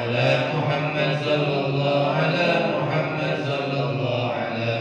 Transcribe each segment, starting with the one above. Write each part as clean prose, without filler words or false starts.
على محمد صلى الله على محمد صلى الله على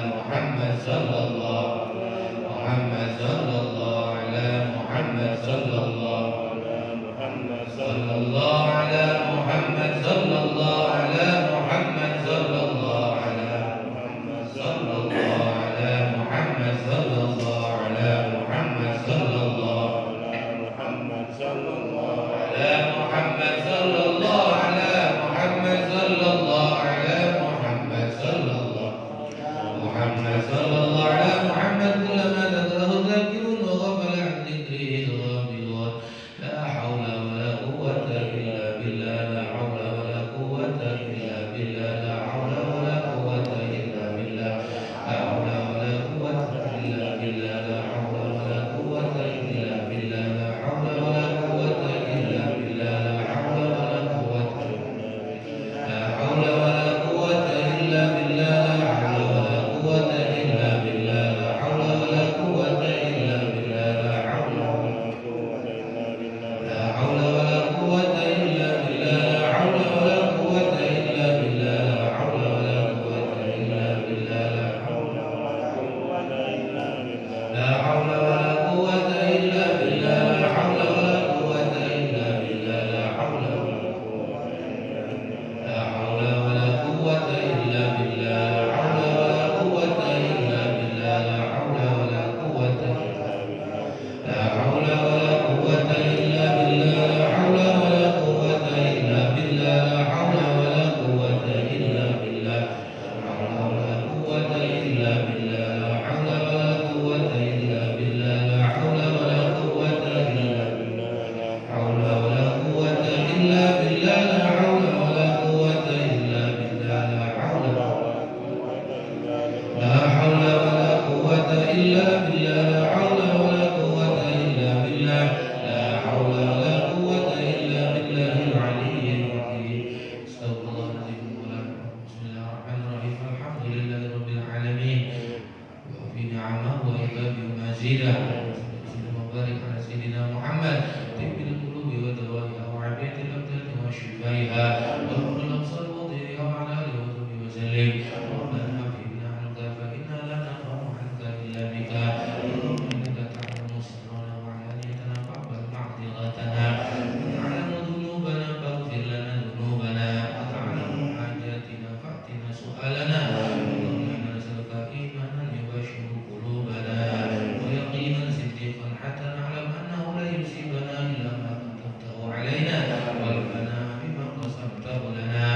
ومزيدا وبارك على سيدنا محمد طب القلوب ودوائها وعافية الأبدان وشفائها ونور الأبصار وضيائها وعلى آله وصحبه وسلم. ربنا فإنا عنك فإنا لا نفهم عنك إلا بك اللهم إنك تعلم سرنا وعلانيتنا فاقبل معذرتنا وتعلم ذنوبنا فاغفر لنا ذنوبنا وتعلم حاجاتنا فأتنا سؤالنا. اللهم إنا نسألك إيمانا يباشر قلوبنا ويقينا صديقا حتى نعلم أنه لا يصيبنا إلا ما كتبته علينا والبنا بما قسمته لنا.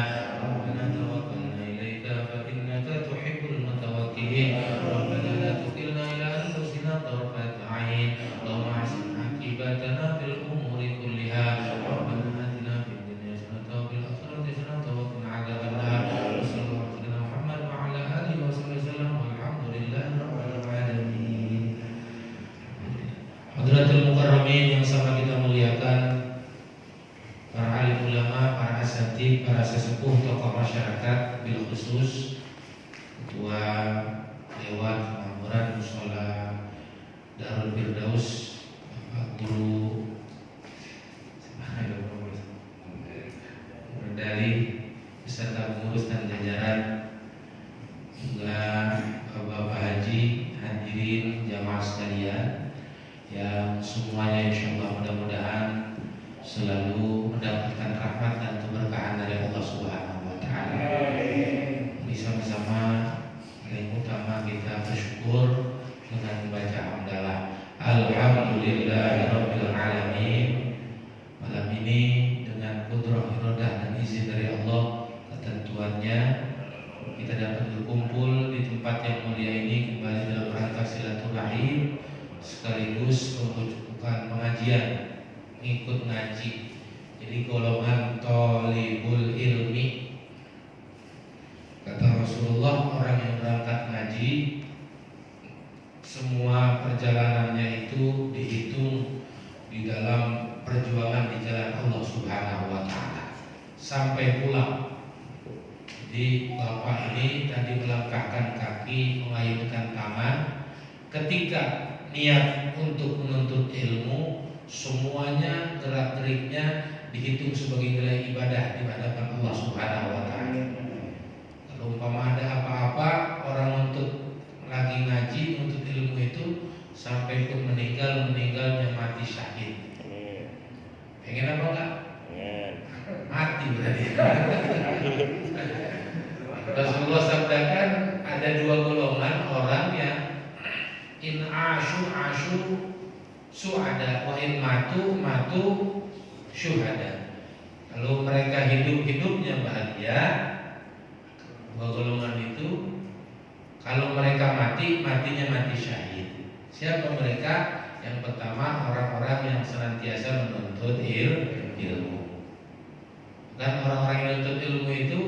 ربنا توكلنا إليك فإنك تحب المتوكلين. ربنا لا تكلنا إلى أنفسنا طرفة عين. اللهم أحسن عاقبتنا في الأمور كلها. ربنا آتنا في الدنيا حسنة وفي الآخرة حسنة وقنا عذاب النار. وصلى الله على سيدنا محمد وعلى آله وصحبه وسلم والحمد لله رب العالمين. Hadratul Mukarramin yang sama kita muliakan, para alim ulama, para asatidz, para sesepuh, tokoh masyarakat, bil khusus ketua dewan kemakmuran mushola Darul Firdaus, Bapak Guru Berdali beserta pengurus dan jajaran, juga Bapak Haji, hadirin jamaah sekalian yang semuanya insyaallah mudah-mudahan selalu mendapatkan rahmat dan keberkahan dari Allah Subhanahu wa taala. Bersama-sama yang utama kita bersyukur dengan membaca hamdalah. Alhamdulillahirabbil alamin. Malam ini dengan qudrah iradah dan izin dari Allah, ketentuannya kita dapat berkumpul di tempat yang mulia ini kembali dalam rangka silaturahim sekaligus melakukan pengajian, ngikut ngaji. Jadi golongan thalibul ilmi. Kata Rasulullah, orang yang berangkat ngaji semua perjalanannya itu dihitung di dalam perjuangan di jalan Allah Subhanahu wa taala sampai pulang. Jadi Bapak ini tadi melangkahkan kaki, mengayunkan tangan ketika niat untuk menuntut ilmu, semuanya gerak-geriknya dihitung sebagai nilai ibadah di hadapan Allah Subhanahu wa taala. Kalau umpama ada apa-apa, orang untuk lagi ngaji, untuk ilmu itu sampai pun meninggalnya mati syahid. Pengen apa enggak? Mati berarti. Rasulullah sabdakan ada dua golongan orang yang in ashu su'ada wa in matu syuhada. Kalau mereka hidupnya bahagia, dua golongan itu. Kalau mereka matinya mati syahid. Siapa mereka? Yang pertama orang-orang yang senantiasa menuntut ilmu. Dan orang-orang yang menuntut ilmu itu,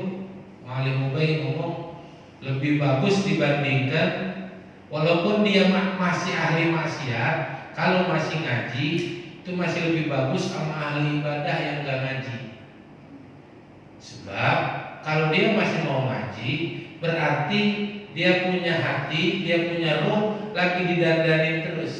Mu'alim Ubay ngomong lebih bagus dibandingkan, walaupun dia masih ahli maksiat, kalau masih ngaji itu masih lebih bagus sama ahli ibadah yang gak ngaji. Sebab kalau dia masih mau ngaji, berarti dia punya hati, dia punya ruh lagi didandanin terus.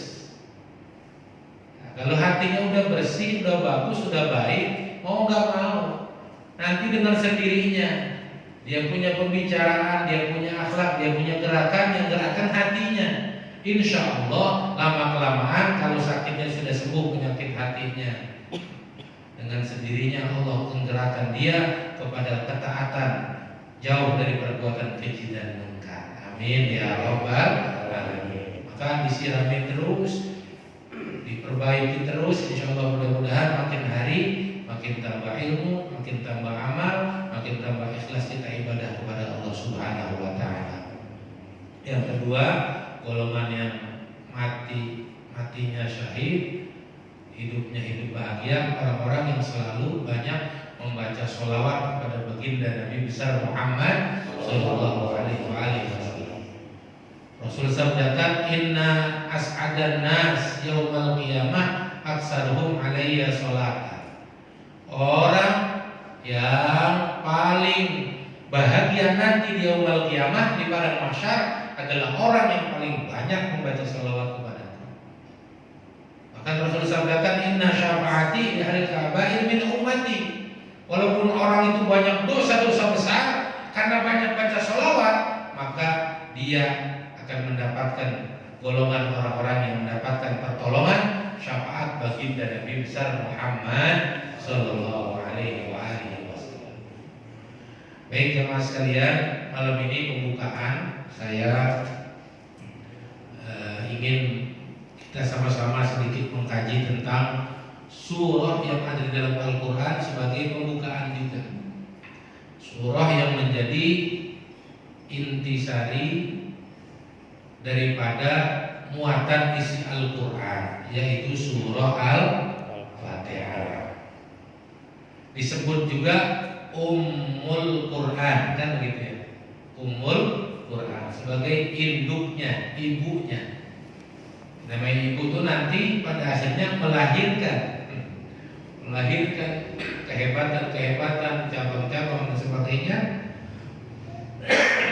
Nah, kalau hatinya udah bersih, udah bagus, udah baik, mau nggak mau, nanti dengan sendirinya dia punya pembicaraan, dia punya akhlak, dia punya gerakan yang gerakan hatinya. Insya Allah lama kelamaan kalau sakitnya sudah sembuh penyakit hatinya, dengan sendirinya Allah menggerakkan dia kepada ketaatan, jauh dari perbuatan keji dan munkar. Amin ya rabbal alamin. Maka disirami terus, diperbaiki terus, insya Allah mudah-mudahan makin hari makin tambah ilmu, makin tambah amal, makin tambah ikhlas kita ibadah kepada Allah Subhanahu wa taala. Yang kedua, golongan yang matinya syahid, hidupnya hidup bahagia, orang-orang yang selalu banyak membaca sholawat kepada baginda Nabi besar Muhammad sallallahu alaihi wasallam. Rasul sabdakan, inna as'adan nas yaumal qiyamah aksaruhum alayya sholatan. Orang yang paling bahagia nanti di yaumul qiyamah di padang mahsyar adalah orang yang paling banyak membaca sholawat kepadaku. Kan Rasul sabdakan inna syafaati li ahli kabair min ummati. Walaupun orang itu banyak dosa-dosa besar, karena banyak baca sholawat, maka dia akan mendapatkan golongan orang-orang yang mendapatkan pertolongan syafaat baginda Nabi besar Muhammad sallallahu alaihi wasallam. Baik jemaah sekalian, malam ini pembukaan saya ingin kita sama-sama sedikit mengkaji tentang surah yang ada di dalam Al-Quran sebagai pembukaan juga. Surah yang menjadi intisari daripada muatan isi Al-Quran, yaitu surah Al-Fatihah. Disebut juga Ummul Quran, kan begitu ya. Ummul Quran sebagai induknya, ibunya. Namanya ibu itu nanti pada akhirnya melahirkan kehebatan-kehebatan, cabang-cabang dan sebagainya.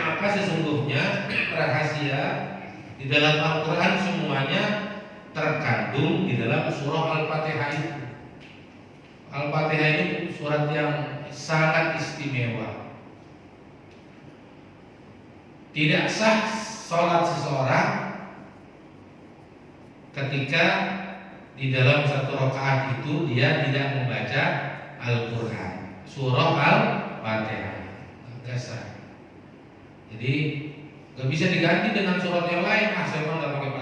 Maka sesungguhnya rahasia di dalam Al-Quran semuanya terkandung di dalam surah Al-Fatihah itu. Al-Fatihah ini surat yang sangat istimewa. Tidak sah sholat seseorang ketika di dalam satu rakaat itu dia tidak membaca Al-Quran, surah Al-Fatihah, nggak sah. Jadi nggak bisa diganti dengan surat yang lain. Saya mau nggak pakai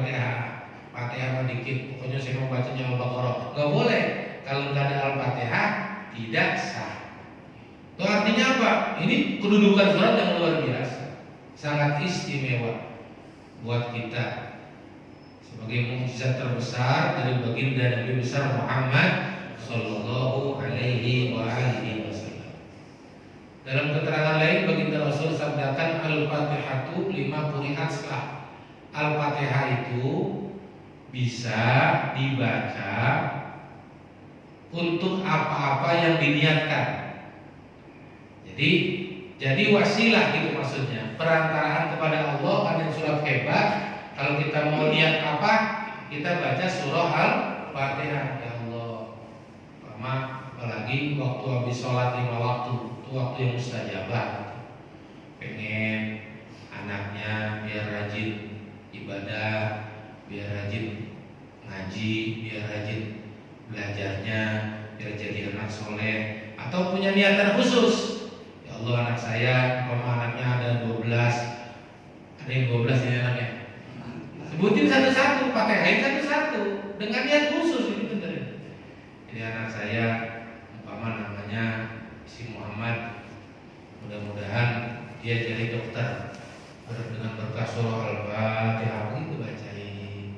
Fatihah mah dikit, pokoknya saya mau bacanya Al-Baqarah. Nggak boleh. Kalau nggak ada Al-Fatihah tidak sah. Itu artinya apa? Ini kedudukan surat yang luar biasa, sangat istimewa buat kita sebagai mukjizat terbesar dari baginda Nabi besar Muhammad sallallahu alaihi wasallam. Dalam keterangan lain baginda Rasul sabdakan Al-Fatihatu 5 quri'at salah. Al-Fatihah itu bisa dibaca untuk apa-apa yang diniatkan. Jadi wasilah gitu maksudnya, perantaraan kepada Allah. Ada surat hebat. Kalau kita mau lihat apa, kita baca surah Al-Fatihah. Ya Allah, apalagi waktu habis sholat 5 waktu, itu waktu yang mustajabah. Pengen anaknya biar rajin ibadah, biar rajin ngaji, biar rajin belajarnya, biar jadi anak soleh, atau punya niatan khusus. Ya Allah, anak saya, anaknya ada 12, ada yang 12 ini anaknya. Sebutin satu-satu, pakai satu-satu dengan niat khusus itu benar. Jadi anak saya namanya si Muhammad, mudah-mudahan dia jadi dokter dengan berkah surah Al-Fatihah itu bacain.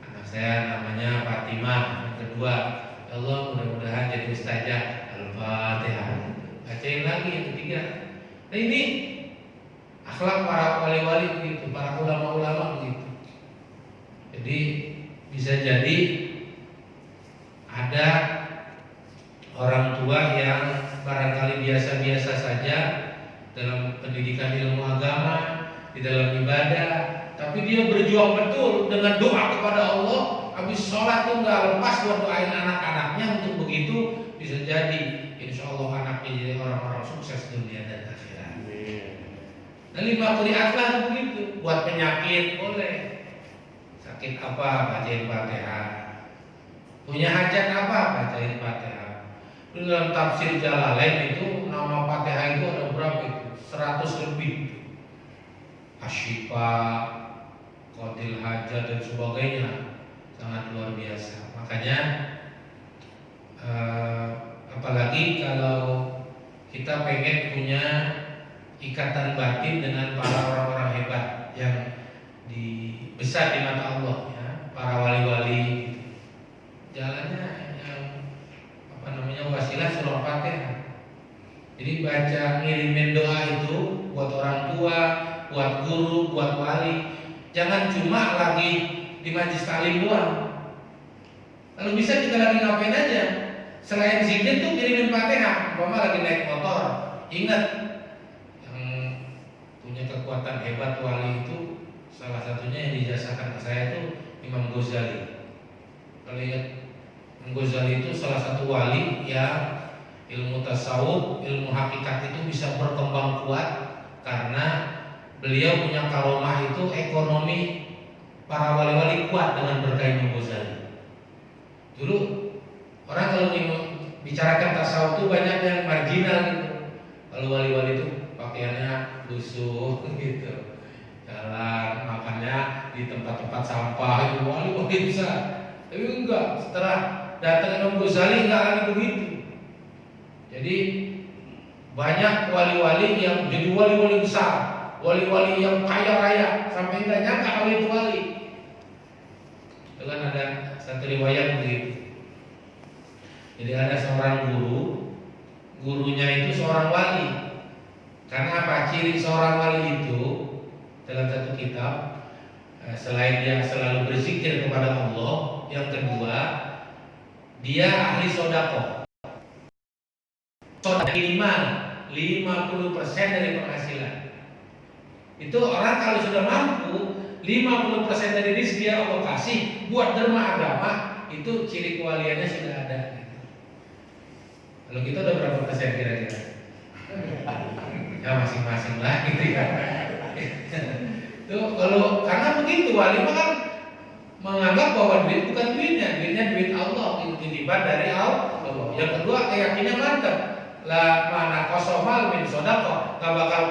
Anak saya namanya Fatimah, yang kedua, ya Allah mudah-mudahan jadi ustazah Al-Fatihah, bacain lagi yang ketiga. Nah ini akhlak para wali-wali begitu, para ulama-ulama begitu. Jadi bisa jadi ada orang tua yang barangkali biasa-biasa saja dalam pendidikan ilmu agama, di dalam ibadah, tapi dia berjuang betul dengan doa kepada Allah. Habis sholat tuh nggak lepas buat doain anak-anaknya. Untuk begitu bisa jadi insya Allah anaknya jadi orang-orang sukses dunia dan akhirat. Nah 5 quri'at lah begitu. Buat penyakit boleh. Sakit apa, bacain Fatihah. Punya hajat apa, bacain Fatihah. Dalam tafsir Jalalain itu nama Fatihah itu ada berapa itu? 100 lebih. Asyifa, Qadil Hajat dan sebagainya, sangat luar biasa. Makanya apalagi kalau kita pengen punya ikatan batin dengan para orang-orang hebat yang besar di mata Allah, ya, para wali-wali. Jalannya yang wasilah surah Fatihah. Jadi baca ngirimin doa itu buat orang tua, buat guru, buat wali. Jangan cuma lagi di majlis taklim doang. Kalau bisa kita lagi ngapain aja. Selain zikir tuh kirimin Fatihah. Umpama lagi naik motor, ingat yang punya kekuatan hebat wali itu salah satunya yang dijasakan ke saya itu Imam Ghazali. Kalau ingat, Ghazali itu salah satu wali yang ilmu tasawuf, ilmu hakikat itu bisa berkembang kuat karena beliau punya karomah itu ekonomi para wali-wali kuat dengan berkah Imam Ghazali. Dulu orang kalau bicarakan tasawuf itu banyak yang marginal gitu. Kalau wali-wali itu pakaiannya lusuh gitu, jalan makannya di tempat-tempat sampah, itu wali-wali bisa. Tapi enggak, setelah datang Imam Ghazali enggak lagi begitu. Jadi banyak wali-wali yang jadi wali-wali besar, wali-wali yang kaya raya sampai tidak nyangka kalau itu wali. Itu kan ada satu riwayat begitu. Jadi ada seorang guru, gurunya itu seorang wali. Karena apa? Ciri seorang wali itu dalam satu kitab, selain dia selalu berzikir kepada Allah, yang kedua dia ahli sedekah. Minimal 50% dari penghasilan. Itu orang kalau sudah mampu 50% dari rezeki yang Allah kasih buat derma agama, itu ciri kewaliannya sudah ada. Kalau kita udah berapa persen kira-kira? Ya masing-masing lah gitu ya. Tuh kalau karena begitu wali kan menganggap bahwa duit bukan duitnya duit Allah, titipan dari Allah. Yang kedua keyakinan mantap. La mana kosomal min sodako, gak bakal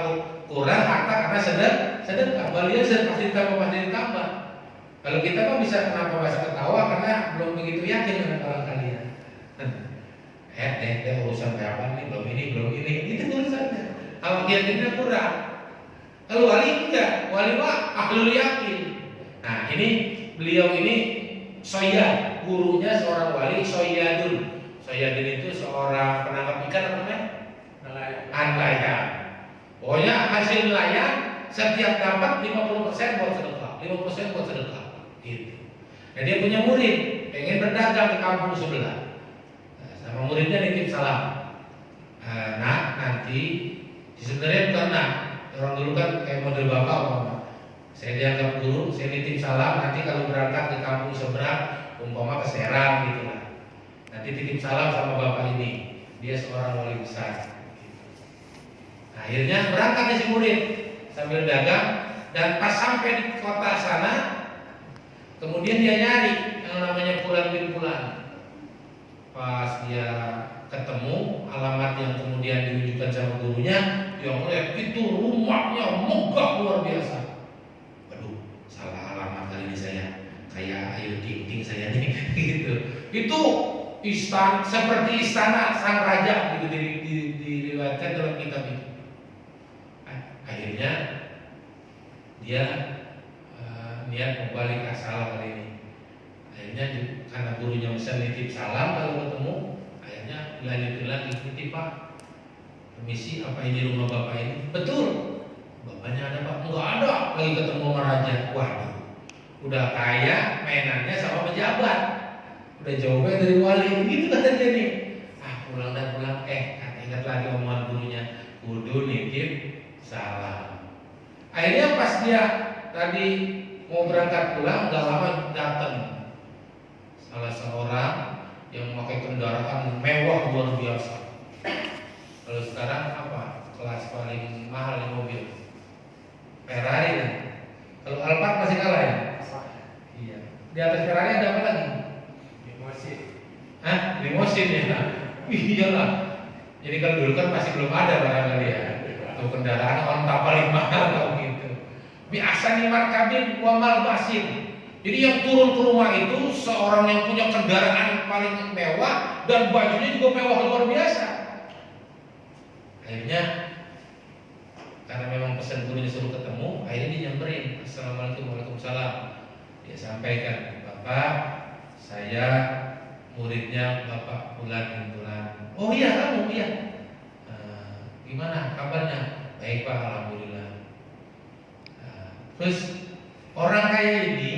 kurang harta karena sedekah. Balian pasti ditambah. Kalau kita mah bisa kenapa bahasa ketawa karena belum begitu yakin dengan orang kalian. Urusan kayak apa nih, belum ini, itu urusannya. Kalau yakinnya kurang. Kalau wali enggak, wali mah ahlul yakin. Nah ini beliau ini Soyad, gurunya seorang wali Soyadun. Soyadun itu seorang penangkap ikan apa namanya? Nelayan. Pokoknya hasil nelayan setiap dapat 50% buat sedekah, 50% buat sedekah. Gitu. Nah dia punya murid, pengen berdagang ke kampung sebelah. Sama muridnya nitip salam. Nah nanti sebenarnya bukan nak. Orang dulu kan kayak model bapak umpama. Saya dianggap guru, saya nitip salam. Nanti kalau berangkat ke kampung seberang, umpama ke Serang gitu lah. Nanti titip salam sama bapak ini. Dia seorang wali besar. Akhirnya berangkat si murid sambil dagang, dan pas sampai di kota sana, kemudian dia nyari yang namanya Fulan bin Fulan. Pas dia ketemu alamat yang kemudian ditunjukkan sama gurunya, dia melihat itu rumahnya megah luar biasa. Aduh, salah alamat kali ini saya. Kayak Ayu Ting Ting saya nih gitu. Itu istana seperti istana sang raja gitu diriwayatkan dalam kitab itu. Akhirnya dia niat membalik asal kali ini. Akhirnya karena gurunya bisa nitip salam kalau ketemu, akhirnya dilanjutin lagi, nitip Pak, permisi, apa ini rumah bapak ini? Betul, bapaknya ada Pak? Enggak ada, lagi ketemu sama raja. Waduh, udah kaya mainannya sama pejabat, udah jauhnya dari wali, gitu kata dia nih. Pulang dan pulang, ingat lagi omongan gurunya, kudu nitip salam. Akhirnya pas dia tadi mau berangkat pulang, gak lama datang salah seorang yang memakai kendaraan mewah luar biasa. Kalau sekarang apa? Kelas paling mahal di mobil Ferrari kan? Kalau Alphard masih kalah ya? Iya. Di atas Ferrari ada apa lagi? Limousine. Limousine ya? Iyalah. Jadi kalau dulu kan masih belum ada barangkali ya. Atau kendaraan onta paling mahal gitu. Biasa nih markabin wamal basin. Jadi yang turun ke rumah itu seorang yang punya kendaraan paling mewah dan bajunya juga mewah luar biasa. Akhirnya karena memang pesan gurunya suruh ketemu, akhirnya dia nyamperin. Assalamualaikum, waalaikumsalam. Dia sampaikan, Bapak, saya muridnya Bapak Fulan. Oh iya kamu, iya. Gimana kabarnya? Baik Pak, alhamdulillah. Terus orang kaya ini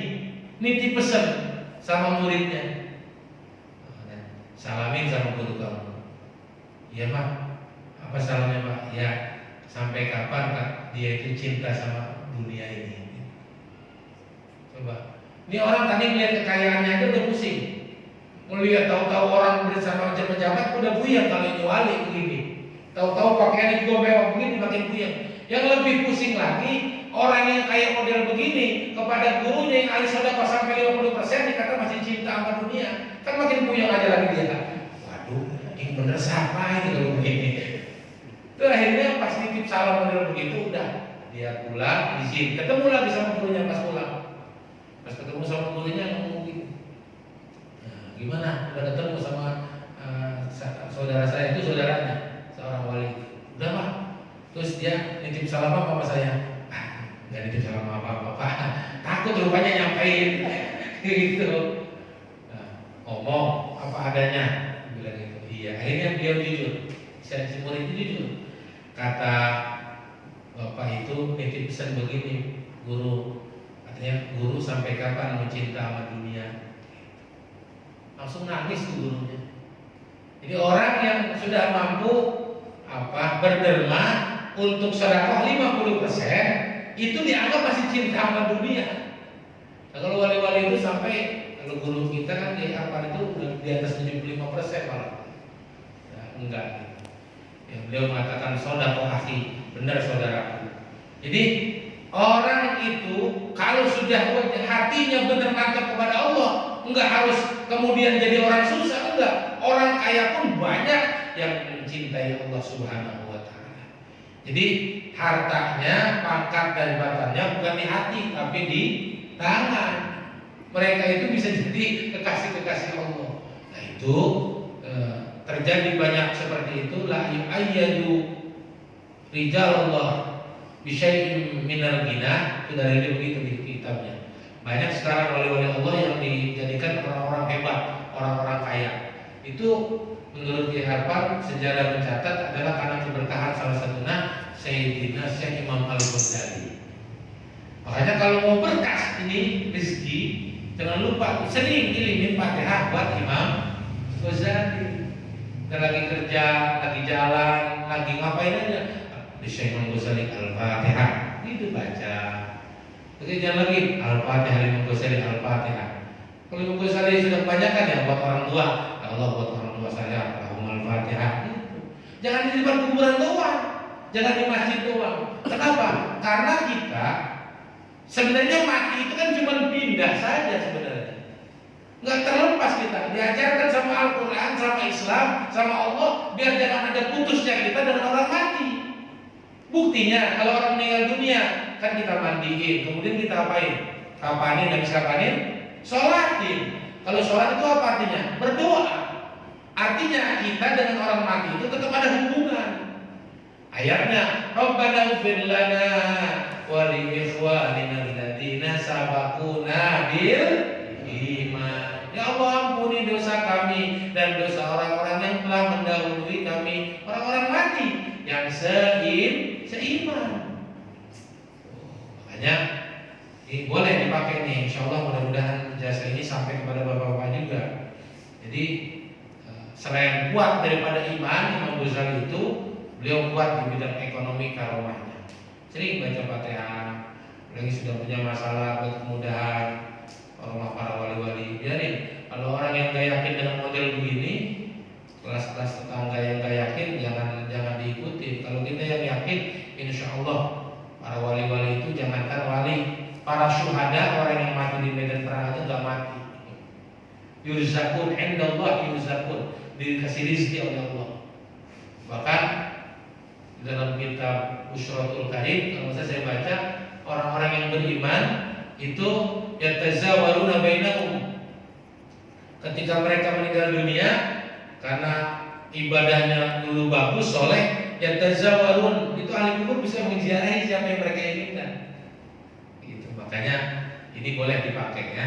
nitip pesan sama muridnya, salamin sama guru kamu. Iya Pak. Apa salamnya Pak? Ya, sampai kapan Pak dia itu cinta sama dunia ini? Coba. Ini orang tadi melihat kekayaannya itu udah pusing. Melihat tahu-tahu orang bersama pejabat udah buyang kalau ini wali begini. Tahu-tahu pakaiannya juga mewah begini makin buyang. Yang lebih pusing lagi orang yang kayak model begini kepada gurunya yang ahli sedekah sampai 50% dikata masih cinta sama dunia. Kan makin buyang aja lagi dia. Waduh, ini bener siapa ini kalau begini. Itu akhirnya pas nitip salam model begitu udah dia pulang izin ketemu lagi sama gurunya pas pulang. Pas ketemu sama gurunya ngomong gitu. Gimana? Udah ketemu sama saudara saya itu saudaranya seorang wali. Udah Pak. Terus dia nitip salam apa saya? Nggak nitip salam apa Pak. Takut rupanya nyampein gitu. Ngomong apa adanya. Bilang gitu. Iya. Akhirnya dia jujur. Si murid itu jujur. Kata bapak itu nitip pesan begini, guru. Katanya guru sampai kapan mencinta sama dunia? Langsung nangis tuh gurunya. Jadi orang yang sudah mampu berderma untuk sedekah 50% itu dianggap masih cinta sama dunia. Nah, kalau wali-wali itu sampai kalau guru kita kan di itu udah di atas 75% malah. Nah, enggak. Yang beliau mengatakan sedekah akhi, benar saudaraku. Jadi orang itu kalau sudah hatinya benar mantap kepada Allah, enggak harus kemudian jadi orang susah, enggak. Orang kaya pun banyak yang mencintai Allah Subhanahu wa taala. Jadi hartanya, pangkat dan jabatannya bukan di hati tapi di tangan. Mereka itu bisa jadi kekasih-kekasih Allah. Nah, itu terjadi banyak seperti itu la ayyadu rijalullah bisyai'in minal ghina. Itu dari dia begitu di kitabnya. Banyak sekarang wali-wali Allah yang dijadikan orang-orang hebat, orang-orang kaya. Itu menurut Ki Harpan sejarah mencatat adalah karena keberkahan salah satunya Sayyidina Syekh Imam Al-Ghazali. Makanya kalau mau berkas ini rezeki, jangan lupa sering kirimin Fatihah buat Imam Ghazali. Kita lagi kerja, lagi jalan, lagi ngapain aja di Syekh Imam Ghazali Al-Fatihah itu baca. Jadi jangan lagi Al-Fatihah Imam Ghazali Al-Fatihah. Kalau Imam Ghazali sudah kebanyakan ya buat orang tua, ya Allah buat orang tua saya Al-Fatihah. Jangan di depan kuburan doang, jangan di masjid doang. Kenapa? Karena kita sebenarnya mati itu kan cuma pindah saja sebenarnya. Nggak terlepas kita diajarkan sama Al-Quran, sama Islam, sama Allah biar jangan ada putusnya kita dengan orang mati. Buktinya kalau orang meninggal dunia kan kita mandiin, kemudian kita apain? Kapanin, habis kapanin, sholatin. Kalau sholat itu apa artinya? Berdoa. Artinya kita dengan orang mati itu tetap ada hubungan. Ayatnya Rabbana ighfir lana wa li ikhwanina alladziina sabaquna bil iman. Ya Allah ampuni dosa kami dan dosa orang-orang yang telah mendahului kami, orang-orang mati yang seiman. Makanya ini boleh dipakai nih, insya Allah mudah-mudahan jasa ini sampai kepada bapak-bapak juga. Jadi selain kuat daripada iman, Imam Ghazali itu beliau kuat di bidang ekonomi karomahnya. Sering baca Fatihah, lagi sudah punya masalah buat kemudahan para wali-wali. Biarin, kalau orang yang gak yakin dengan model begini, kelas-kelas tetangga yang gak yakin jangan diikuti. Kalau kita yang yakin, insya Allah para wali-wali itu jangankan wali, para syuhada, orang yang mati di medan perang itu gak mati. Yurzakun, indallah yurzakun, dikasih rizki oleh Allah. Bahkan dalam kitab Usyratul Karim, kalau saya baca, orang-orang yang beriman itu yatazawaruna bainahum. Ketika mereka meninggal dunia karena ibadahnya dulu bagus, soleh, yatazawarun, itu ahli kubur bisa menziarahi siapa yang mereka inginkan. Gitu. Makanya ini boleh dipakai ya,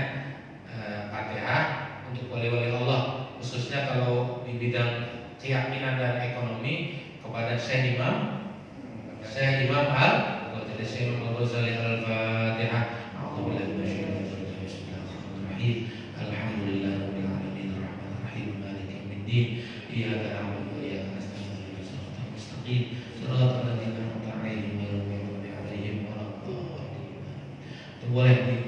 Fatihah untuk wali-wali Allah, khususnya kalau di bidang keyakinan dan ekonomi kepada Syekh Imam Syekh Imam Al-Ghazali Al-Fatihah. A'udzubillahi minasyaitonir rajim. Bismillahirrahmanirrahim. Alhamdulillahirabbil alamin arrahmanir rahim maliki yaumiddin. Iyyaka na'budu wa iyyaka nasta'in ihdinas siratal mustaqim siratal ladzina an'amta 'alaihim ghairil maghdubi 'alaihim waladdallin. Itu boleh nih.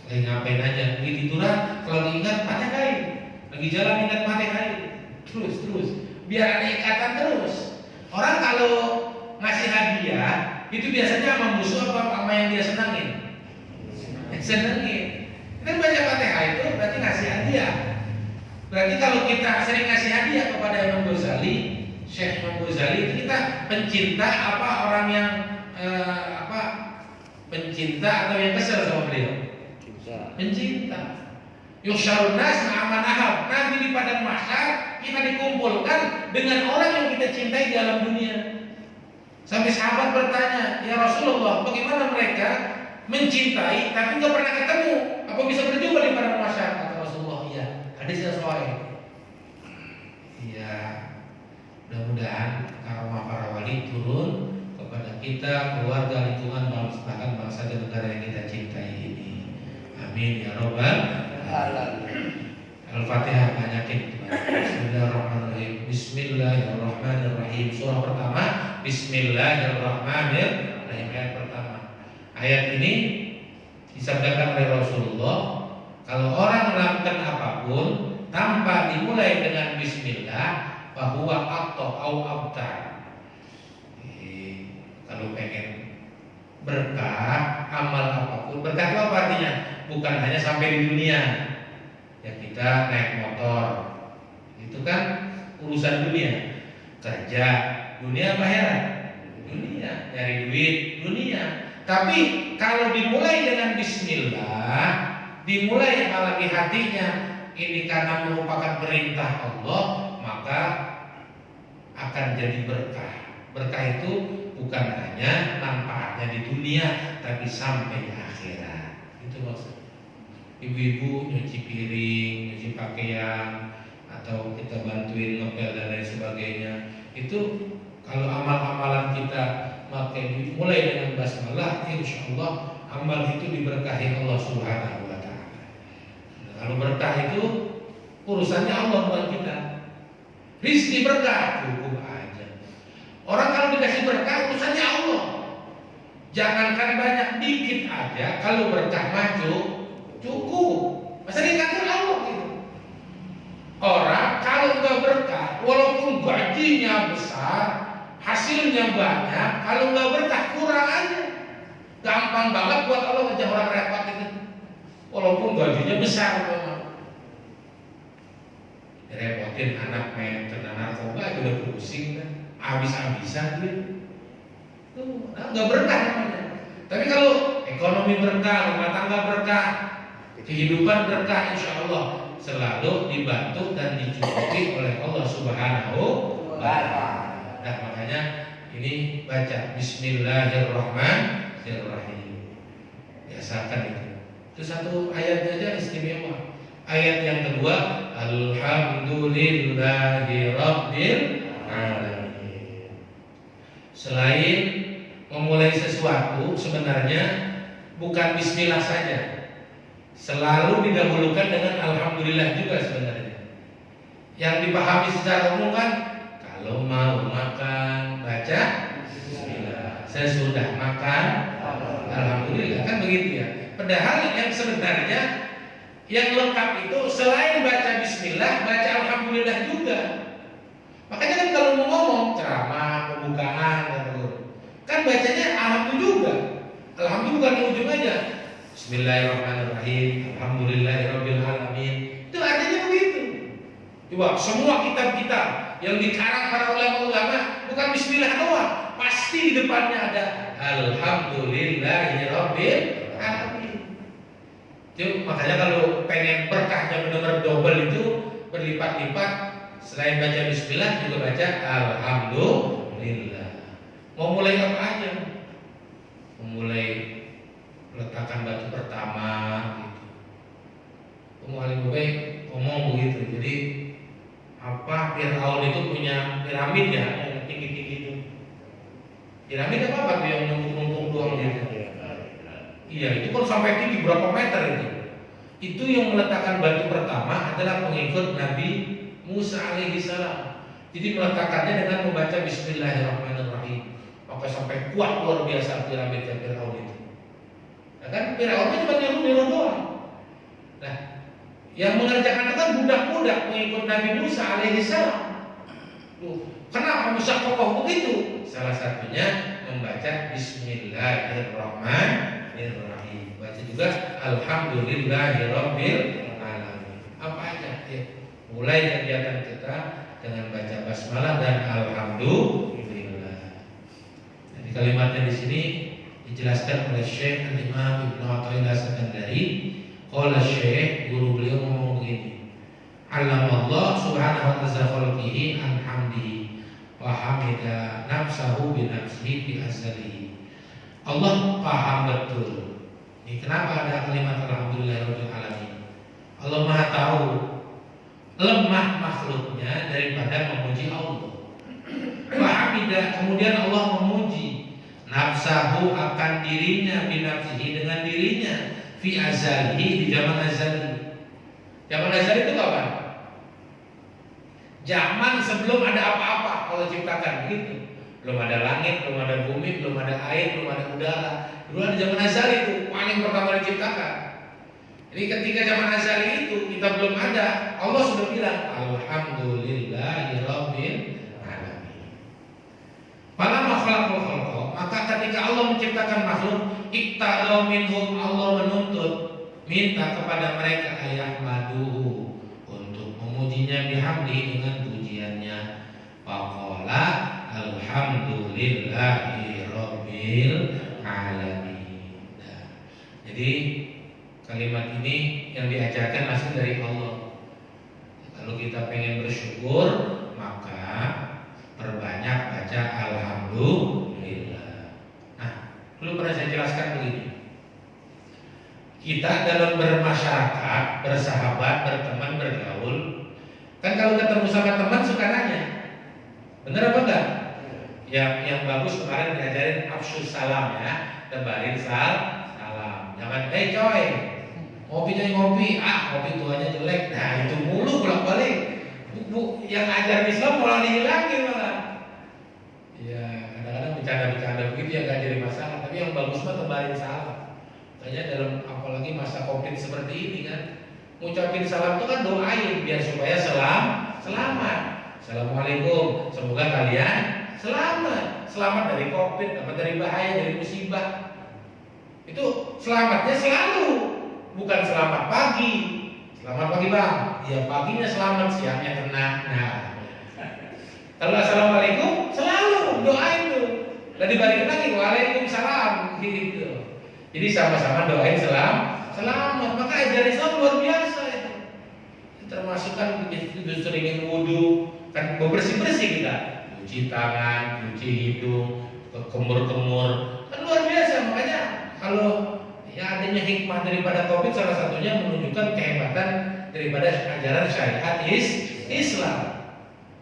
Lagi ngapain aja, lagi tiduran, kalau diingat baca kain. lagi jalan ingat Fatihah terus, biar ada ikatan terus. Orang kalau ngasih hadiah itu biasanya sama musuh apa sama yang dia senangin? Senengin. Kan baca Fatihah itu berarti ngasih hadiah. Berarti kalau kita sering ngasih hadiah kepada Imam Ghazali, Syekh Imam Ghazali, itu kita pencinta apa orang yang pencinta atau yang kesel sama beliau? Pencinta. Yusyarun nas ma'aman ahab. Nanti di padang mahsyar kita dikumpulkan dengan orang yang kita cintai di alam dunia. Sampai sahabat bertanya, ya Rasulullah, bagaimana mereka mencintai tapi nggak pernah ketemu? Apa bisa berjumpa di padang mahsyar? Kata Rasulullah, iya. Hadisnya sahih. Iya. Mudah-mudahan karomah para wali turun kepada kita, keluarga, lingkungan, bahkan bangsa dan negara yang kita cintai ini. Amin ya robbal alamin. Al-Fatihah banyakin. Bismillahirrahmanirrahim. Bismillahirrahmanirrahim. Surah pertama, Bismillahirrahmanirrahim. Ayat pertama. Ayat ini disabdakan oleh Rasulullah, kalau orang melakukan apapun tanpa dimulai dengan Bismillah, bahwa atau abtar. Kalau pengen berkah, amal apapun, berkah itu apa artinya? Bukan hanya sampai di dunia. Ya kita naik motor, itu kan urusan dunia. Kerja, dunia apa ya? Dunia, nyari duit, dunia. Tapi kalau dimulai dengan Bismillah, dimulai apalagi hatinya ini karena merupakan perintah Allah, maka akan jadi berkah. Berkah itu bukan hanya manfaatnya di dunia, tapi sampai akhirat. Itu maksudnya. Ibu-ibu nyuci piring, nyuci pakaian, atau kita bantuin ngepel dan lain sebagainya. Itu kalau amal-amalan kita mulai dengan basmalah, insya Allah amal itu diberkahi Allah Subhanahu wa Ta'ala. Kalau berkah itu urusannya Allah bukan kita. Rizki berkah cukup aja. Orang kalau dikasih berkah urusannya Allah. Jangankan banyak, dikit aja. Kalau berkah maju cukup. Masa dikasih Allah gitu. Orang kalau nggak berkah, walaupun gajinya besar, hasilnya banyak, kalau nggak berkah kurang aja. Gampang banget buat Allah ngejauh orang repot itu. Walaupun gajinya besar memang. Repotin anak main kena narkoba udah pusing kan, habis-habisan dia. Tuh, nggak berkah namanya. Tapi kalau ekonomi berkah, rumah tangga berkah, kehidupan berkah, insya Allah selalu dibantu dan dicukupi oleh Allah Subhanahu wa Ta'ala. Nah makanya ini baca Bismillahirrahmanirrahim. Biasakan itu. Itu satu ayatnya aja istimewa. Ayat yang kedua, Alhamdulillahi Rabbil Alamin. Selain memulai sesuatu, sebenarnya bukan Bismillah saja. Selalu didahulukan dengan Alhamdulillah juga sebenarnya. Yang dipahami secara umum kan, kalau mau makan baca Bismillah, sesudah makan Alhamdulillah, kan begitu ya. Padahal yang sebenarnya yang lengkap itu selain baca Bismillah, baca Alhamdulillah juga. Makanya kan kalau mau ngomong ceramah, pembukaan, kan bacanya Alhamdulillah juga. Alhamdulillah bukan di ujung aja. Bismillahirrahmanirrahim. Alhamdulillahirabbil alamin. Itu artinya begitu. Coba semua kitab-kitab yang dikarang para ulama-ulama bukan Bismillah doang, pasti di depannya ada Alhamdulillahirabbil alamin. Jadi makanya kalau pengen berkahnya benar-benar double itu berlipat-lipat, selain baca Bismillah juga baca Alhamdulillah. Mau mulai apa aja? Memulai letakkan batu pertama gitu. Alim Baik ngomong begitu. Jadi apa Fir'aun itu punya piramid ya yang tinggi-tinggi itu. Piramid apa tuh yang numpuk-numpuk doang gitu. Iya, itu kan sampai tinggi berapa meter itu. Itu yang meletakkan batu pertama adalah pengikut Nabi Musa alaihi salam. Jadi meletakkannya dengan membaca Bismillahirrahmanirrahim. Maka sampai kuat luar biasa piramid Fir'aun itu. Nah kan Fir'aunnya cuma niru doang. Nah Yang mengerjakan itu kan budak-budak mengikut Nabi Musa alaihissalam. Kenapa Musa kokoh begitu? Salah satunya membaca Bismillahirrahmanirrahim. Baca juga Alhamdulillahirabbil alamin. Apa aja? Ya. Mulai kegiatan kita dengan baca basmalah dan alhamdulillah. Jadi kalimatnya di sini dijelaskan oleh Syekh Al-Imam Ibnu Athaillah As-Sakandari. Qala Syekh, guru beliau ngomong begini. Allamallah subhanahu wa ta'ala khalqihi an hamdihi wa hamida nafsahu bi nafsihi bi azalihi. Allah paham betul. Ini kenapa ada kalimat alhamdulillahirabbil alamin. Allah Maha tahu lemah makhluknya daripada memuji Allah. Wa hamida, kemudian Allah memuji nafsahu akan dirinya bi nafsihi dengan dirinya fi azalihi di zaman azali. Zaman azali itu kapan? Zaman sebelum ada apa-apa Allah ciptakan begitu. Belum ada langit, belum ada bumi, belum ada air, belum ada udara. Dulu ada zaman azali itu paling pertama diciptakan. Jadi ketika zaman azali itu kita belum ada, Allah sudah bilang alhamdulillahirabbil alamin. Pada makhluk maka ketika Allah menciptakan makhluk, iktadha minhum, Allah menuntut, minta kepada mereka ayahmaduhu, untuk memujinya bihamdi dengan pujiannya. Faqala alhamdulillahirabbil alamin. Nah, jadi kalimat ini yang diajarkan langsung dari Allah. Kalau kita pengen bersyukur, maka perbanyak baca alhamdulillah. Nah, dulu pernah saya jelaskan begini. Kita dalam bermasyarakat, bersahabat, berteman, bergaul, kan kalau ketemu sama teman suka nanya, bener apa enggak? Yang bagus kemarin diajarin afsus salam ya, tebarin salam. Jangan, coy, ngopi ngopi tuanya jelek. Nah itu mulu bolak-balik. Bu, yang ajar Islam malah dihilangin malah. Ya kadang-kadang bercanda begitu ya gak jadi masalah. Tapi yang bagus mah tebarin salam. Makanya dalam apalagi masa COVID seperti ini kan, ngucapin salam itu kan doain biar supaya selamat. Assalamualaikum, semoga kalian selamat dari COVID, dapat dari bahaya, dari musibah. Itu selamatnya selalu, bukan selamat pagi. Selamat pagi bang, ya paginya selamat, siangnya kena. Nah, kalau assalamualaikum selalu doain tuh, dan dibalikin lagi waalaikumsalam gitu. Jadi sama-sama doain selamat. Maka ajaran Islam luar biasa itu. Termasuk kan justru ingin wudhu, kan bersih kita, cuci tangan, cuci hidung, kemur, kan luar biasa. Makanya kalau ya adanya hikmah daripada COVID salah satunya menunjukkan kehebatan daripada ajaran syariat Islam.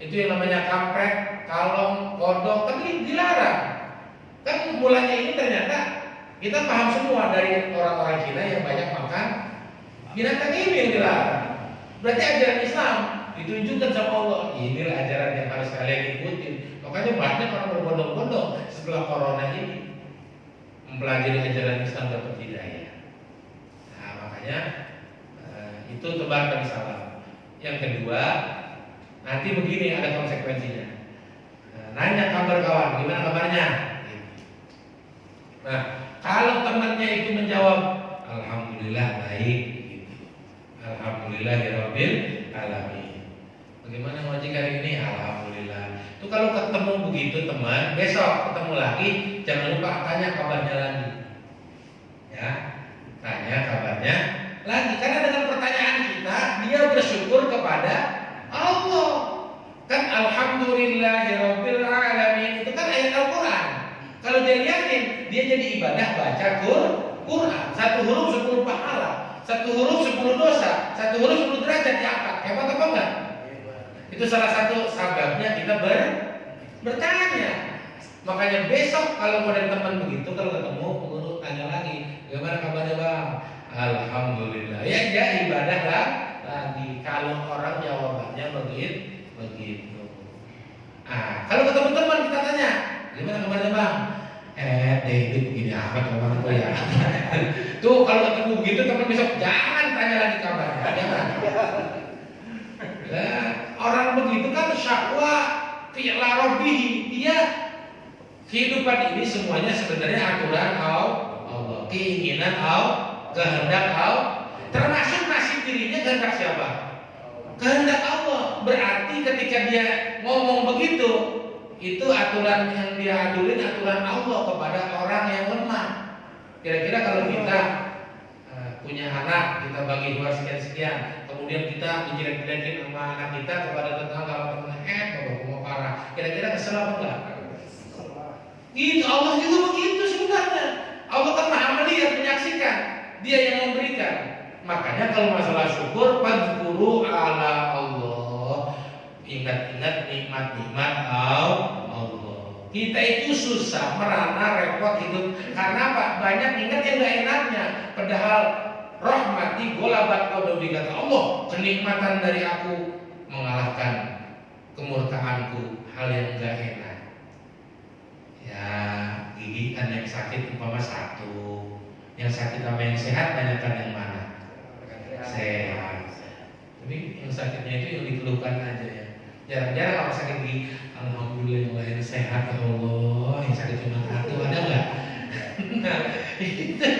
Itu yang namanya kampret, kalong, kodok kan dilarang. Kan mulanya ini ternyata kita paham semua dari orang-orang Cina yang banyak makan binatang ini yang dilarang. Berarti ajaran Islam ditunjukkan sama Allah. Inilah ajaran yang harus kalian ikutin. Makanya banyak orang berbondong-bondong setelah corona ini mempelajari ajaran Islam dapat hidayah. Nah makanya itu tebarkan salam. Yang kedua, nanti begini ada konsekuensinya. Nanya kabar kawan, gimana kabarnya? Nah kalau temannya itu menjawab alhamdulillah baik, gitu. Alhamdulillahirabbil alamin. Bagaimana wajib hari ini? Alhamdulillah. Itu kalau ketemu begitu teman, besok ketemu lagi, jangan lupa tanya kabarnya lagi. Ya, tanya kabarnya lagi. Karena dengan pertanyaan kita, dia bersyukur kepada Allah. Kan alhamdulillahirabbil alamin itu kan ayat Al-Qur'an. Kalau dia lihatin, dia jadi ibadah baca Quran. Satu huruf 10 pahala, satu huruf 10 dosa, satu huruf 10 derajat diangkat. Hebat apa enggak? Itu salah satu sebabnya kita bertanya. Makanya besok kalau ada teman begitu, kalau ketemu pengurus tanya lagi, bagaimana kabarnya bang? Alhamdulillah. Ya ibadah lah lagi. Kalau orang jawabannya begitu. Kalau ketemu teman kita tanya, gimana kabarnya bang? David begini amat orang tua ya. Tuh kalau ketemu begitu teman besok jangan tanya lagi kabarnya. Jangan. Nah, orang begitu kan syakwa ila rabbih. Dia kehidupan ini semuanya sebenarnya aturan Allah, keinginan Allah, kehendak Allah. Termasuk nasib dirinya kehendak siapa? Kehendak Allah. Berarti ketika dia ngomong begitu, itu aturan yang dia adulin aturan Allah kepada orang yang lemah. Kira-kira kalau kita punya anak, kita bagi dua sekian-sekian, kemudian kita menjelek-jelekin sama anak kita kepada tetangga, bapak mau parah. Kira-kira kesel apa enggak? Itu Allah juga begitu sebenarnya. Allah kan maha melihat, menyaksikan. Dia yang memberikan. Makanya kalau masalah syukur, fadzkuru ala Allah. Ingat-ingat nikmat-nikmat Allah. Kita itu susah, merana, repot hidup. Karena apa? Banyak ingat yang gak enaknya. Padahal rahmati golabat qadobi, kata Allah, kenikmatan dari aku mengalahkan kemurkaanku, hal yang gak enak. Ya, gigi kan yang sakit umpama satu, yang sakit sama yang sehat banyakkan yang mana? Sehat. Tapi yang sakitnya itu yang dikeluhkan aja ya. Jarang-jarang orang sakit gigi, alhamdulillah yang lain sehat, ya Allah. Yang sakit cuma satu, ada nggak? Nah, itu.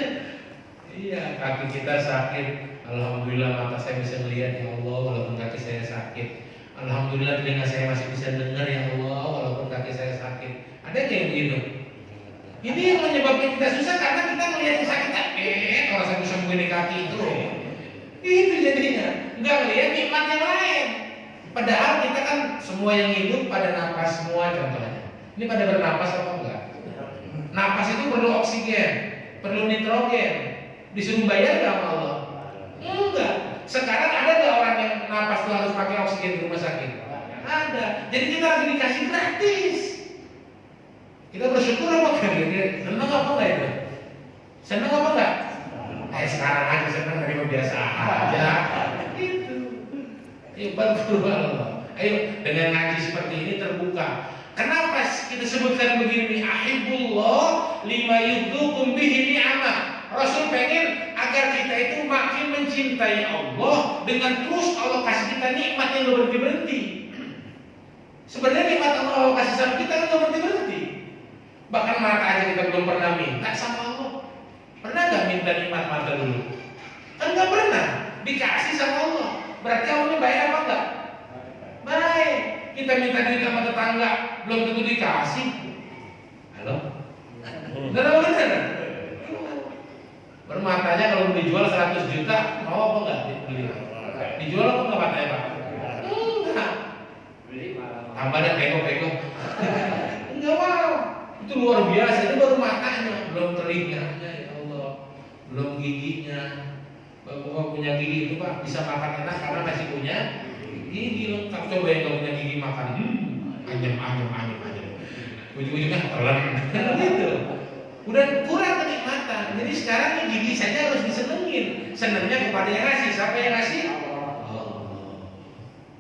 Iya, kaki kita sakit, alhamdulillah mata saya bisa melihat, ya Allah, walaupun kaki saya sakit. Alhamdulillah telinga saya masih bisa dengar, ya Allah, walaupun kaki saya sakit. Ada yang begitu? Ini yang menyebabkan kita susah karena kita melihat yang sakit, kalau saya bisa sembuhin kaki itu. Itu jadinya, nggak melihat nikmat yang lain. Padahal kita kan semua yang hidup pada napas semua contohnya. Ini pada bernapas apa enggak? Napas itu perlu oksigen, perlu nitrogen. Disuruh bayar nggak sama Allah? Enggak. Sekarang ada nggak orang yang napas itu harus pakai oksigen di rumah sakit? Ada. Jadi kita lagi dikasih gratis. Kita bersyukur apa enggak? Senang apa enggak itu? Senang apa enggak? Sekarang aja senang, dari biasa aja. Itu. Allah. Ayo dengan ngaji seperti ini terbuka. Kenapa kita sebutkan begini? Ahibullah lima yudhukum bihi ni'amah. Rasul pengen agar kita itu makin mencintai Allah dengan terus Allah kasih kita nikmat yang gak berhenti-berhenti. Sebenarnya nikmat Allah kasih sama kita kan gak berhenti-berhenti. Bahkan mata aja kita belum pernah minta sama Allah. Pernah gak minta nikmat mata dulu? Kan gak pernah. Dikasih sama Allah. Berarti Allahnya baik apa enggak? Baik. Kita minta duit sama tetangga, belum tentu dikasih. Halo? Benar-benar. Bermatanya kalau dijual 100 juta, mau apa enggak dibeli? Dijual apa enggak matanya, Pak? Enggak. Tambah ada peko-peko. Enggak mau. Itu luar biasa. Itu baru matanya, belum telinganya, ya Allah. Belum giginya. Bapak punya gigi itu Pak bisa makan enak karena masih punya gigi lengkap. Coba yang gak punya gigi makan anyem. Ujung-ujungnya telan gitu. Udah kurang kenikmatan. Jadi sekarang nih gigi saja harus disenengin. Senengnya kepada yang ngasih. Siapa yang ngasih? Allah.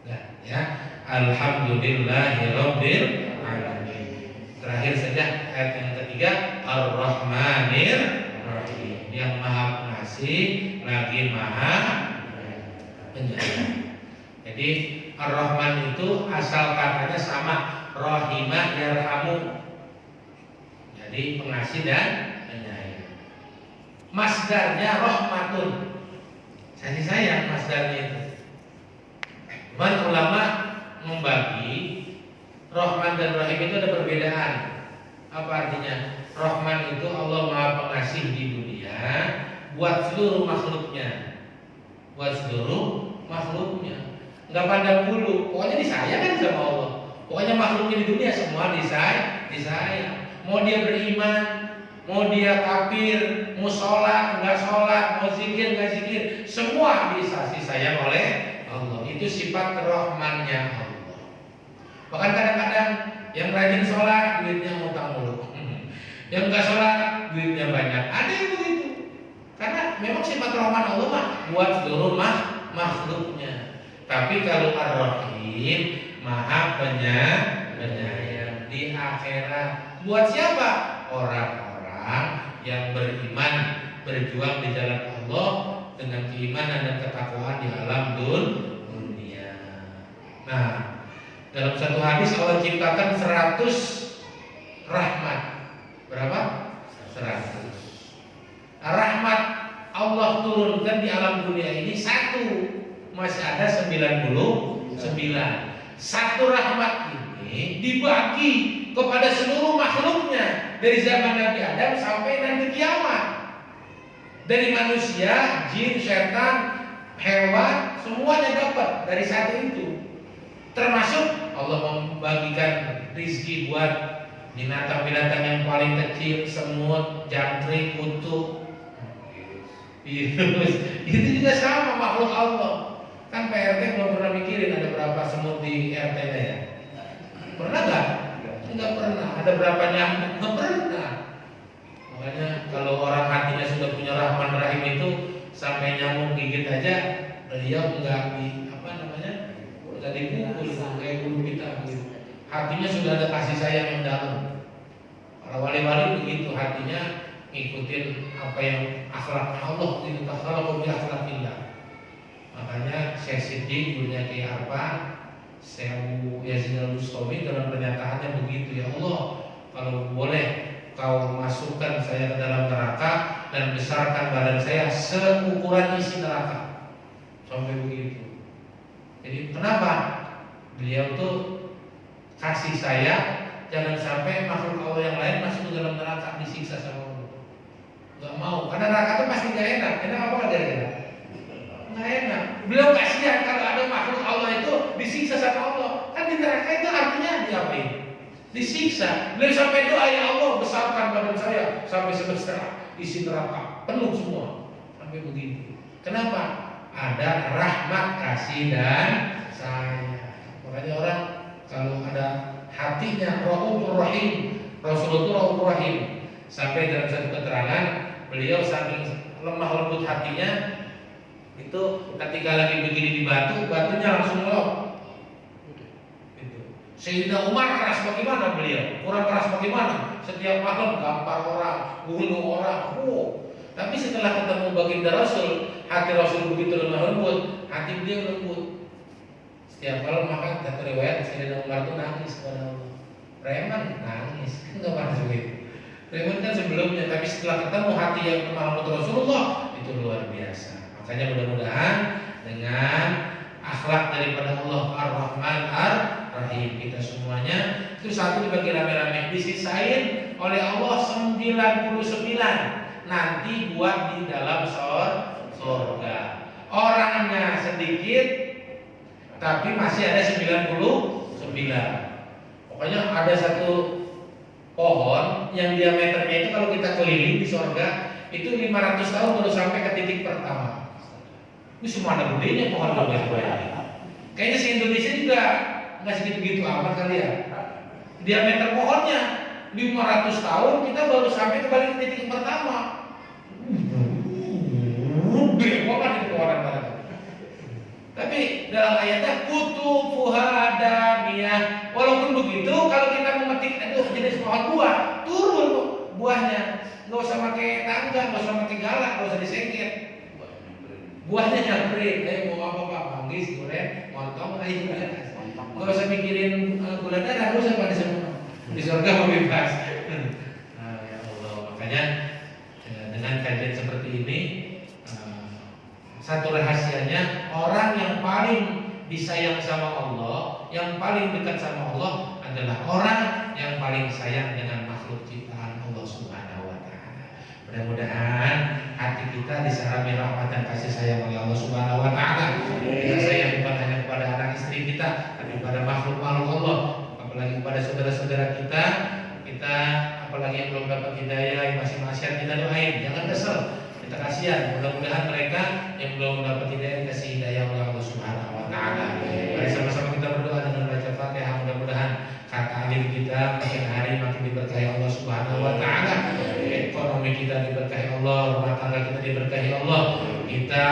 Nah, ya. Alhamdulillahirabbil alamin. Terakhir saja ayat yang ketiga, Ar-Rahmanir Rahim, yang Maha Pengasih lagi Maha Penyayang. Jadi Ar-Rahman itu asal katanya sama Rahimah yarhamu. Jadi pengasih dan penyayang. Masdarnya rahmatun. Kasih sayang masdarnya itu. Cuman ulama membagi Rahman dan Rahim itu ada perbedaan. Apa artinya? Rahman itu Allah Maha Pengasih di dunia buat seluruh makhluknya. Enggak pandang bulu, pokoknya disayang kan sama Allah. Pokoknya makhluknya di dunia semua disayang. Mau dia beriman, mau dia kafir, mau sholat, enggak sholat, mau zikir, enggak zikir, semua dikasih sayang oleh Allah. Itu sifat rahmannya Allah. Bahkan kadang-kadang yang rajin sholat duitnya ngutang mulu, yang enggak sholat duitnya banyak. Ada yang begitu. Karena memang sifat rahman Allah mah buat seluruh makhluknya. Tapi kalau Ar-Rahim Maha Penyayang di akhirat. Buat siapa? Orang-orang yang beriman berjuang di jalan Allah dengan keimanan dan ketakwaan di alam dunia. Nah, dalam satu hadis Allah ciptakan 100 rahmat. Berapa? 100. Rahmat Allah turunkan di alam dunia ini satu, masih ada 99. Satu rahmat ini dibagi kepada seluruh makhluknya dari zaman Nabi Adam sampai nanti kiamat. Dari manusia, jin, setan, hewan, semuanya dapat dari satu itu. Termasuk Allah membagikan rizki buat binatang-binatang yang paling kecil, semut, jangkrik, kutu, virus. Itu juga sama makhluk Allah. Kan PRT belum pernah mikirin ada berapa semut di RT-nya ya? Pernah nggak? Nggak pernah. Ada berapa nyamuk? Nggak pernah. Makanya kalau orang hatinya sudah punya Rahman Rahim itu sampai nyamuk gigit aja, beliau nggak nggak dipukul kayak guru kita gitu. Hatinya sudah ada kasih sayang yang dalam. Para wali-wali begitu, hatinya ngikutin apa yang akhlak Allah itu, kalau bi akhlakillah. Makanya Syekh Siddiq gurunya Kiai Arfan, Syekh Yazid Al-Bustami dalam pernyataannya begitu, ya Allah, kalau boleh kau masukkan saya ke dalam neraka dan besarkan badan saya seukuran isi neraka. Sampai begitu. Jadi kenapa? Beliau tuh kasih saya jangan sampai makhluk Allah yang lain masuk ke dalam neraka disiksa sama Allah. Gak mau, karena neraka itu pasti gak enak. Enak apa gak enak? Gak enak. Beliau kasihan kalau ada makhluk Allah itu disiksa sama Allah. Kan di neraka itu artinya diapain? Disiksa. Beliau sampai doa, ya Allah besarkan badan saya sampai sebesar isi neraka penuh semua. Sampai begitu. Kenapa? Ada rahmat, kasih dan sayang. Makanya orang kalau ada hatinya Raufur Rahim, Rasulullah Raufur Rahim. Sampai dalam satu keterangan beliau saking lemah lembut hatinya itu ketika lagi begini di batu, batunya langsung lock. Sayyidina Umar keras bagaimana beliau? Kurang keras bagaimana? Setiap malam gampar orang, bunuh orang. Tapi setelah ketemu baginda Rasul, hati Rasul begitu lemah lembut, hati beliau lembut. Setiap malam makan, kata riwayat Sayyidina Umar itu nangis kepada Allah. Preman nangis, enggak pernah begitu. Preman kan sebelumnya, tapi setelah ketemu hati yang lemah lembut Rasulullah itu luar biasa. Makanya mudah-mudahan dengan akhlak daripada Allah Ar-Rahman Ar-Rahim kita semuanya itu satu dibagi rame-rame, disisain oleh Allah 99 nanti buat di dalam surga. Orangnya sedikit tapi masih ada 99. Pokoknya ada satu pohon yang diameternya itu kalau kita keliling di surga itu 500 tahun baru sampai ke titik pertama. Ini semua ada gedenya pohon banyak. Kayaknya si Indonesia juga nggak segitu-gitu amat kali ya. Diameter pohonnya 500 tahun kita baru sampai kembali ke titik pertama. Gede banget itu orang banget. Tapi dalam ayatnya kutufuha daniyah. Walaupun begitu, kalau kita memetik jenis pohon buah, turun buahnya. Nggak usah pakai tangga, nggak usah pakai galak, nggak usah disengket. Buahnya nyamperin. Mau apa pak? Manggis, durian, montong, ayo nggak usah mikirin gula darah, nggak usah pada semua. Di surga mau bebas. Nah, ya Allah, makanya dengan kajian seperti ini, satu rahasianya orang yang paling disayang sama Allah, yang paling dekat sama Allah adalah orang yang paling sayang dengan makhluk ciptaan Allah Subhanahu wa taala. Mudah-mudahan hati kita disarami rahmat dan kasih sayang oleh Allah Subhanahu wa taala. Kita sayang bukan hanya kepada anak istri kita, tapi kepada makhluk-makhluk Allah, apalagi kepada saudara-saudara kita. Kita apalagi yang belum dapat hidayah, yang masih maksiat, kita doain, jangan kesel. Kita kasihan, mudah-mudahan mereka yang belum mendapat hidayah dikasih hidayah oleh Allah Subhanahu wa taala. Mari sama-sama kita berdoa dengan baca Fatihah, mudah-mudahan kata alim kita makin hari makin diberkahi Allah Subhanahu wa taala. Ekonomi kita diberkahi Allah, rumah tangga kita diberkahi Allah. Kita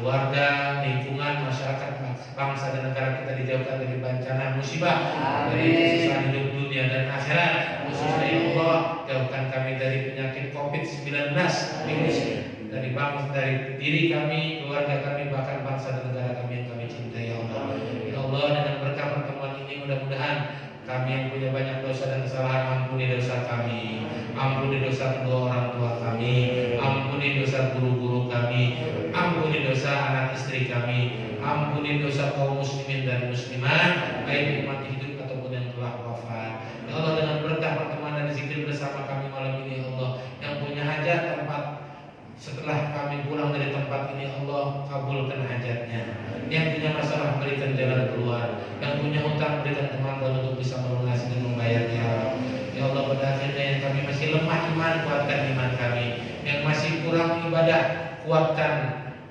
keluarga, lingkungan, masyarakat, bangsa dan negara kita dijauhkan dari bencana musibah, dari kesusahan hidup dunia dan akhirat. Khususnya ya Allah, jauhkan kami dari penyakit COVID-19 virus, dari bangsa, dari diri kami, keluarga kami, bahkan bangsa dan negara kami yang kami cintai ya Allah. Ya Allah, dengan berkah pertemuan ini mudah-mudahan kami yang punya banyak dosa dan kesalahan, ampuni dosa kami, ampuni dosa kedua orang tua kami, ampuni dosa guru-guru kami, ampuni dosa anak istri kami, ampuni dosa kaum muslimin dan muslimat, baik umat hidup ataupun yang telah wafat. Ya Allah, dengan berkah pertemuan dan zikir bersama kami malam ini ya Allah, yang punya hajat tempat setelah kami pulang dari tempat ini Allah kabulkan hajatnya. Yang punya masalah berikan jalan keluar, yang punya hutang berikan kemampuan untuk bisa melunasi dan membayarnya. Ya Allah, pada akhirnya yang kami masih lemah iman, kuatkan iman kami. Yang masih kurang ibadah, kuatkan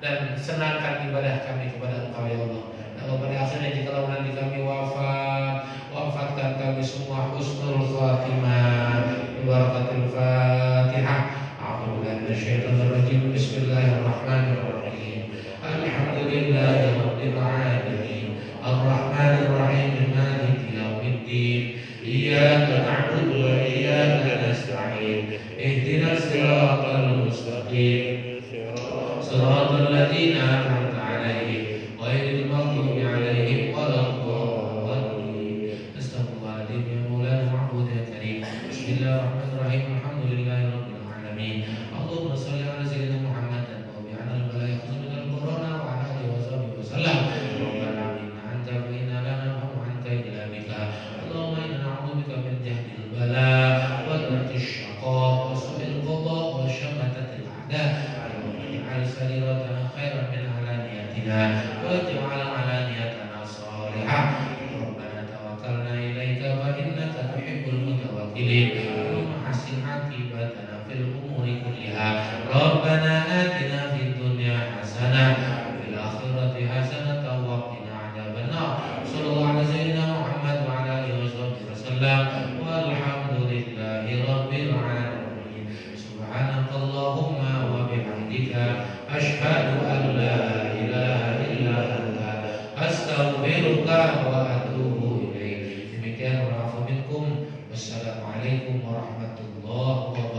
dan senangkan ibadah kami kepada Engkau ya Allah. Ya Allah, pada akhirnya jikalau nanti kami wafat, wafatkan kami semua husnul khatimah. Barakatul Fatihah. A'udzu minasyaitonir rajim. Bismillahirrahmanirrahim. Alhamdulillahi rabbil alamin. Arrahmanir rahim. Maliki yaumiddin. Iyyaka na'budu wa iyyaka nasta'in. Ihdinas siratal mustaqim. Siratal ladzina an'amta 'alaihim ghairil maghdubi 'alaihim waladdallin. Astaghfirullahaladzim ya Maulana Ma'bud ya Karim. Bismillahirrahmanirrahim. Alhamdulillahi rabbil alamin. Allahumma shalli ala sayyidina Muhammad wa bi 'ala al-balaya khazminal corona wa 'ala alihi wa sahbihi wasallam. Rabbana inna anta wa inna lana wa anta ila bika. Allahumma inna na'udzubika min jahdil bala wa darkish shaqa wa su'il qada wa syamatatil a'da. Ij'al sariratana khairan min alaniyatina wa ij'al alaniyatana salihah. Rabbana tawakkalna ilaika wa innaka tuhibbul mutawakkilin. Allahumma hasin akibatana fil umuri kulliha. Rabbana atina fid dunya hasanah wa fil akhirati hasanah wa qina adzabannar. Sallallahu ala sayyidina Muhammad wa ala alihi wasallam. Walhamdulillahi rabbil alamin. Subhanakallahumma wa bihamdika asyhadu an la ilaha illa anta astaghfiruka wa atubu ilaik. Demikian wa afu minkum. Wassalamualaikum warahmatullahi wabarakatuh.